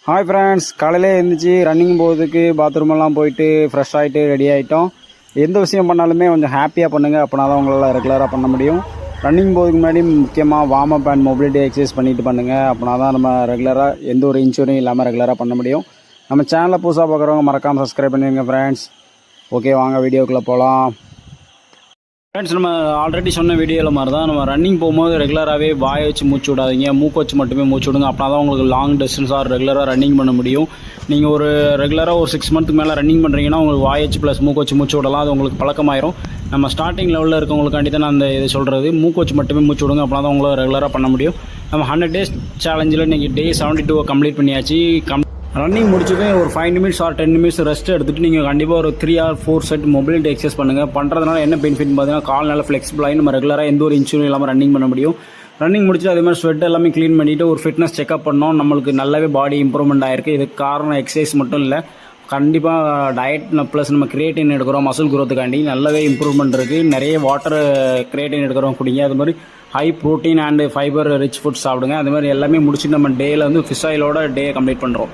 Hi friends, காலையிலே எழுந்திரிச்சு running போகிறதுக்கு பாத்ரூமெல்லாம் போயிட்டு ஃப்ரெஷ் ஆகிட்டு ரெடி ஆகிட்டோம். எந்த விஷயம் பண்ணாலுமே கொஞ்சம் ஹாப்பியாக பண்ணுங்கள், அப்படின்னா தான் உங்களால் ரெகுலராக பண்ண முடியும். ரன்னிங் போகிறதுக்கு முன்னாடி முக்கியமாக warm up and mobility exercise பண்ணிவிட்டு பண்ணுங்கள், அப்படின்னா தான் நம்ம ரெகுலராக எந்த ஒரு இன்சூரியும் இல்லாமல் ரெகுலராக பண்ண முடியும். நம்ம சேனலை புதுசாக பார்க்குறவங்க மறக்காமல் சப்ஸ்கிரைப் பண்ணிடுங்க ஃப்ரெண்ட்ஸ். ஓகே, வாங்க வீடியோக்குள்ளே போகலாம். ஃப்ரெண்ட்ஸ், நம்ம ஆல்ரெடி சொன்ன வீடியோவில் மாதிரி தான் நம்ம ரன்னிங் போகும்போது ரெகுலராகவே வாயை வச்சு மூச்சு விடாதீங்க, மூக்கு வச்சு மட்டுமே மூச்சு விடுங்க. அப்படின்னா தான் உங்களுக்கு லாங் டிஸ்டன்ஸாக ரெகுலராக ரன்னிங் பண்ண முடியும். நீங்கள் ஒரு ரெகுலராக ஒரு 6 மந்த்துக்கு மேலே ரன்னிங் பண்ணுறீங்கன்னா உங்களுக்கு வாயை வச்சு ப்ளஸ் மூக்கு வச்சு மூச்சு விடலாம். அது உங்களுக்கு பழக்கமாயிரும். நம்ம ஸ்டார்டிங் லெவலில் இருக்கவங்களுக்காண்டி தான் நான் அந்த இது சொல்கிறது, மூக்கு வச்சு மட்டுமே மூச்சு விடுங்க, அப்படின்னா தான் உங்களை ரெகுலராக பண்ண முடியும். நம்ம 100 days சேலஞ்சில் இன்றைக்கி டே 72 கம்ப்ளீட் பண்ணியாச்சு. ரன்னிங் முடிச்சதே ஒரு 5 நிமிட்ஸ் ஆர் 10 நிமிட்ஸ் ரெஸ்ட் எடுத்துகிட்டு நீங்கள் கண்டிப்பாக ஒரு 3 or 4 செட் மொபிலிட்டி எக்ஸசைஸ் பண்ணுங்கள். பண்ணுறதுனால என்ன பெனிஃபிட் பார்த்தீங்கன்னா, கால் நல்லா ஃப்ளெக்சிபிளாகி நம்ம ரெகுலராக எந்த ஒரு இன்சூரியும் இல்லாமல் ரன்னிங் பண்ண முடியும். ரன்னிங் முடிச்சுட்டு அதே மாதிரி ஸ்வெட் எல்லாமே க்ளீன் பண்ணிவிட்டு ஒரு ஃபிட்னஸ் செக்அப் பண்ணோம். நம்மளுக்கு நல்லாவே பாடி இம்ப்ரூவ்மெண்ட் ஆகிருக்கு. இதுக்கு காரணம் எக்ஸசைஸ் மட்டும் இல்லை, கண்டிப்பாக டயட் ப்ளஸ் நம்ம கிரியேட்டின் எடுக்கிறோம். மசில் குரோத்துக்காண்டி நல்லாவே இம்ப்ரூவ்மெண்ட் இருக்குது. நிறைய வாட்டர் கிரியேட்டின் எடுக்கிறோம் குடிங்க. அது மாதிரி high protein and fibre rich food சாப்பிடுங்க. அது மாதிரி எல்லாமே முடிச்சுட்டு நம்ம டேயில் வந்து ஃபிஷ் ஆயிலோட டே கம்ப்ளீட் பண்ணுறோம்.